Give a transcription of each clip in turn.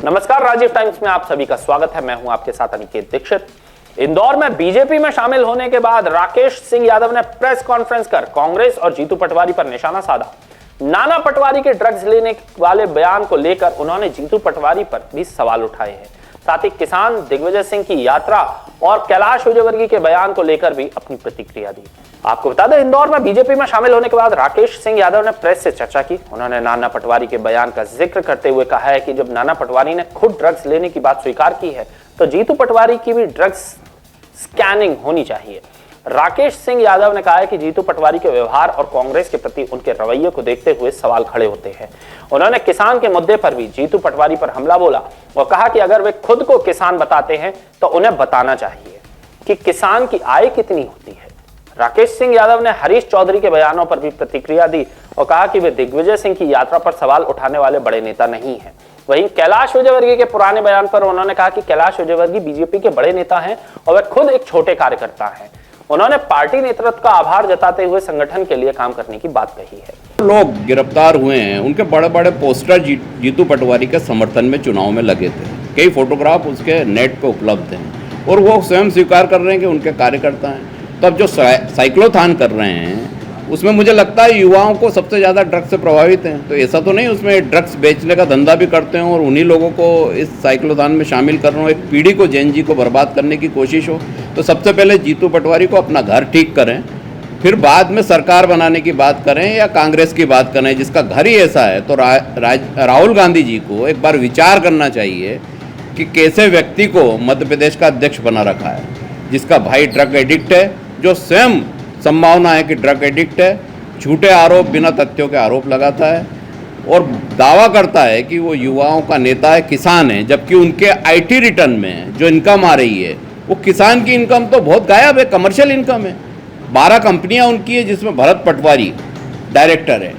नमस्कार, राजीव टाइम्स में आप सभी का स्वागत है। मैं हूं आपके साथ अनिकेत दीक्षित। इंदौर में बीजेपी में शामिल होने के बाद राकेश सिंह यादव ने प्रेस कॉन्फ्रेंस कर कांग्रेस और जीतू पटवारी पर निशाना साधा। नाना पटवारी के ड्रग्स लेने वाले बयान को लेकर उन्होंने जीतू पटवारी पर भी सवाल उठाए हैं। साथ ही किसान दिग्विजय सिंह की यात्रा और कैलाश विजयवर्गीय के बयान को लेकर भी अपनी प्रतिक्रिया दी। आपको बता दें, इंदौर में बीजेपी में शामिल होने के बाद राकेश सिंह यादव ने प्रेस से चर्चा की। उन्होंने नाना पटवारी के बयान का जिक्र करते हुए कहा है कि जब नाना पटवारी ने खुद ड्रग्स लेने की बात स्वीकार की है तो जीतू पटवारी की भी ड्रग्स स्कैनिंग होनी चाहिए। राकेश सिंह यादव ने कहा है कि जीतू पटवारी के व्यवहार और कांग्रेस के प्रति उनके रवैये को देखते हुए सवाल खड़े होते हैं। उन्होंने किसान के मुद्दे पर भी जीतू पटवारी पर हमला बोला और कहा कि अगर वे खुद को किसान बताते हैं तो उन्हें बताना चाहिए कि किसान की आय कितनी होती है। राकेश सिंह यादव ने हरीश चौधरी के बयानों पर भी प्रतिक्रिया दी और कहा कि वे दिग्विजय सिंह की यात्रा पर सवाल उठाने वाले बड़े नेता नहीं हैं। वहीं कैलाश विजयवर्गीय के पुराने बयान पर उन्होंने कहा कि कैलाश विजयवर्गीय बीजेपी के बड़े नेता हैं और वे खुद एक छोटे कार्यकर्ता हैं। उन्होंने पार्टी नेतृत्व का आभार जताते हुए संगठन के लिए काम करने की बात कही है। लोग गिरफ्तार हुए हैं, उनके बड़े बड़े पोस्टर जीतू पटवारी के समर्थन में चुनाव में लगे थे। कई फोटोग्राफ उसके नेट पे उपलब्ध हैं और वो स्वयं स्वीकार कर रहे हैं कि उनके कार्यकर्ता हैं। तो अब जो साइक्लोथॉन कर रहे हैं उसमें मुझे लगता है युवाओं को सबसे ज़्यादा ड्रग्स से प्रभावित हैं। तो ऐसा तो नहीं उसमें ड्रग्स बेचने का धंधा भी करते हो और उन्हीं लोगों को इस साइक्लोथॉन में शामिल कर रहे हो, एक पीढ़ी को, जैन जी को बर्बाद करने की कोशिश हो। तो सबसे पहले जीतू पटवारी को अपना घर ठीक करें, फिर बाद में सरकार बनाने की बात करें या कांग्रेस की बात करें जिसका घर ही ऐसा है। तो राहुल गांधी जी को एक बार विचार करना चाहिए कि कैसे व्यक्ति को मध्य प्रदेश का अध्यक्ष बना रखा है, जिसका भाई ड्रग एडिक्ट है, जो स्वयं संभावना है कि ड्रग एडिक्ट है, झूठे आरोप, बिना तथ्यों के आरोप लगाता है और दावा करता है कि वो युवाओं का नेता है, किसान है, जबकि उनके आईटी रिटर्न में जो इनकम आ रही है वो किसान की इनकम तो बहुत गायब है, कमर्शियल इनकम है। 12 कंपनियां उनकी है जिसमें भरत पटवारी डायरेक्टर है।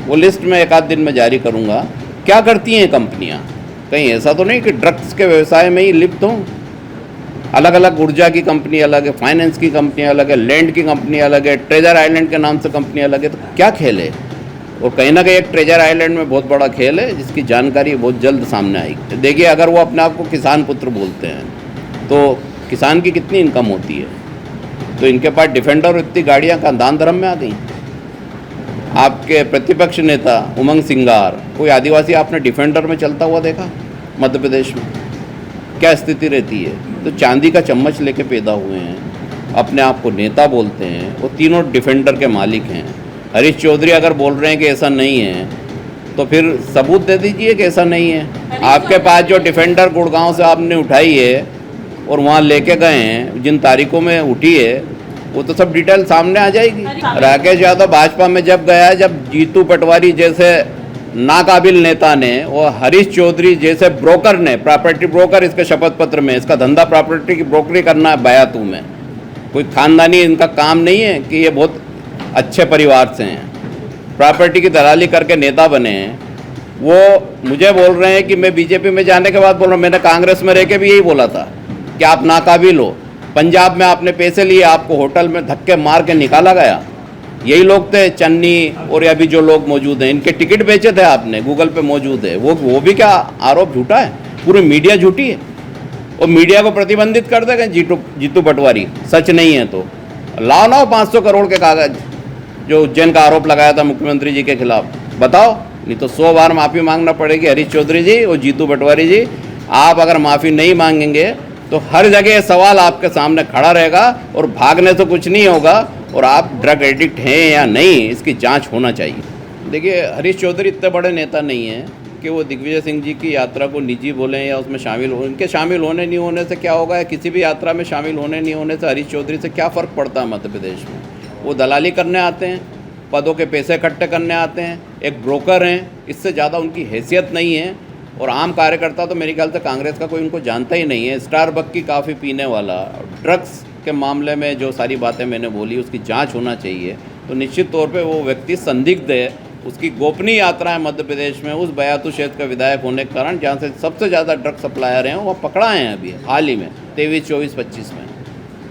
वो लिस्ट में एक आध दिन में जारी करूँगा। क्या करती हैं कंपनियाँ? कहीं ऐसा तो नहीं कि ड्रग्स के व्यवसाय में ही लिप्त हों? अलग अलग ऊर्जा की कंपनी अलग है, फाइनेंस की कंपनी अलग है, लैंड की कंपनी अलग है, ट्रेजर आइलैंड के नाम से कंपनी अलग है। तो क्या खेल है? और कहीं ना कहीं एक ट्रेजर आइलैंड में बहुत बड़ा खेल है जिसकी जानकारी बहुत जल्द सामने आएगी। देखिए, अगर वो अपने आप को किसान पुत्र बोलते हैं तो किसान की कितनी इनकम होती है? तो इनके पास डिफेंडर और इतनी गाड़ियाँ का दान धर्म में आ गई। आपके प्रतिपक्ष नेता उमंग सिंगार, कोई आदिवासी आपने डिफेंडर में चलता हुआ देखा मध्य प्रदेश में? क्या स्थिति रहती है? तो चांदी का चम्मच लेके पैदा हुए हैं, अपने आप को नेता बोलते हैं, वो तीनों डिफेंडर के मालिक हैं। हरीश चौधरी अगर बोल रहे हैं कि ऐसा नहीं है तो फिर सबूत दे दीजिए कि ऐसा नहीं है। आपके पास जो डिफेंडर गुड़गांव से आपने उठाई है और वहाँ लेके गए हैं, जिन तारीखों में उठी है, वो तो सब डिटेल सामने आ जाएगी। राकेश यादव भाजपा में जब गया, जब जीतू पटवारी जैसे नाकाबिल नेता ने और हरीश चौधरी जैसे ब्रोकर ने, प्रॉपर्टी ब्रोकर इसके शपथ पत्र में, इसका धंधा प्रॉपर्टी की ब्रोकरी करना है बयातू में, कोई खानदानी इनका काम नहीं है कि ये बहुत अच्छे परिवार से हैं, प्रॉपर्टी की दलाली करके नेता बने हैं। वो मुझे बोल रहे हैं कि मैं बीजेपी में जाने के बाद बोल रहा हूँ, मैंने कांग्रेस में रह के भी यही बोला था कि आप नाकाबिल हो। पंजाब में आपने पैसे लिए, आपको होटल में धक्के मार के निकाला गया। यही लोग थे, चन्नी और अभी जो लोग मौजूद हैं, इनके टिकट बेचे थे आपने, गूगल पे मौजूद है। वो भी क्या आरोप झूठा है? पूरी मीडिया झूठी है और मीडिया को प्रतिबंधित कर देगा जीतू पटवारी सच नहीं है तो। लाओ 500 करोड़ के कागज जो उज्जैन का आरोप लगाया था मुख्यमंत्री जी के खिलाफ, बताओ। नहीं तो 100 बार माफ़ी मांगना पड़ेगी हरीश चौधरी जी और जीतू पटवारी जी। आप अगर माफ़ी नहीं मांगेंगे तो हर जगह सवाल आपके सामने खड़ा रहेगा और भागने से कुछ नहीं होगा। और आप ड्रग एडिक्ट हैं या नहीं, इसकी जांच होना चाहिए। देखिए, हरीश चौधरी इतने बड़े नेता नहीं हैं कि वो दिग्विजय सिंह जी की यात्रा को निजी बोलें या उसमें शामिल हो। इनके शामिल होने नहीं होने से क्या होगा, किसी भी यात्रा में शामिल होने नहीं होने से हरीश चौधरी से क्या फ़र्क पड़ता है मध्य प्रदेश में? वो दलाली करने आते हैं, पदों के पैसे इकट्ठे करने आते हैं, एक ब्रोकर हैं, इससे ज़्यादा उनकी हैसियत नहीं है। और आम कार्यकर्ता तो मेरे ख्याल से कांग्रेस का कोई उनको जानता ही नहीं है। स्टारबक की काफ़ी पीने वाला, ड्रग्स के मामले में जो सारी बातें मैंने बोली उसकी जांच होना चाहिए। तो निश्चित तौर पे वो व्यक्ति संदिग्ध है। उसकी गोपनीय यात्रा है मध्य प्रदेश में, उस बयातू क्षेत्र का विधायक होने के कारण जहाँ से सबसे ज़्यादा ड्रग सप्लायर हैं वो पकड़ा है अभी हाल ही में 23, 24, 25 में।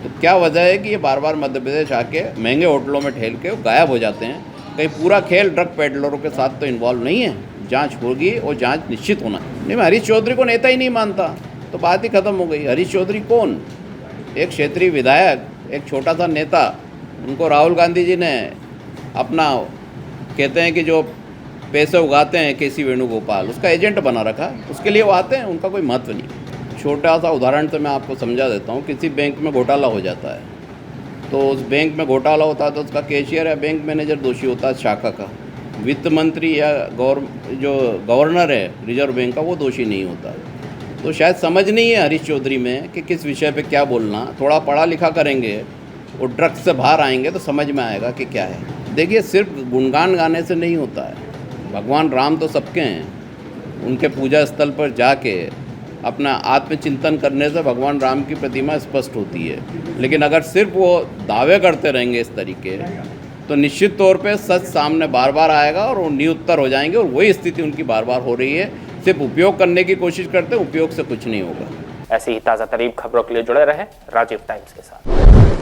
तो क्या वजह है कि ये बार बार मध्य प्रदेश आके महंगे होटलों में ठहर के गायब हो जाते हैं? कहीं पूरा खेल ड्रग पेडलरों के साथ तो इन्वॉल्व नहीं है? जांच होगी और जांच निश्चित होना। नहीं, मैं हरीश चौधरी को नेता ही नहीं मानता तो बात ही खत्म हो गई। हरीश चौधरी कौन? एक क्षेत्रीय विधायक, एक छोटा सा नेता। उनको राहुल गांधी जी ने अपना कहते हैं कि जो पैसे उगाते हैं केसी वेणुगोपाल, उसका एजेंट बना रखा। उसके लिए वो आते हैं, उनका कोई महत्व नहीं। छोटा सा उदाहरण से मैं आपको समझा देता हूँ। किसी बैंक में घोटाला हो जाता है तो उस बैंक में घोटाला होता है तो उसका कैशियर या बैंक मैनेजर दोषी होता है शाखा का। वित्त मंत्री या जो गवर्नर है रिजर्व बैंक का, वो दोषी नहीं होता। तो शायद समझ नहीं है हरीश चौधरी में कि किस विषय पे क्या बोलना। थोड़ा पढ़ा लिखा करेंगे और ड्रग्स से बाहर आएंगे तो समझ में आएगा कि क्या है। देखिए, सिर्फ गुणगान गाने से नहीं होता है। भगवान राम तो सबके हैं। उनके पूजा स्थल पर जाके अपना आत्मचिंतन करने से भगवान राम की प्रतिमा स्पष्ट होती है। लेकिन अगर सिर्फ वो दावे करते रहेंगे इस तरीके, तो निश्चित तौर पे सच सामने बार बार आएगा और वो निरुत्तर हो जाएंगे। और वही स्थिति उनकी बार बार हो रही है। सिर्फ उपयोग करने की कोशिश करते हैं, उपयोग से कुछ नहीं होगा। ऐसी ही ताज़ा तरीन खबरों के लिए जुड़े रहें राजीव टाइम्स के साथ।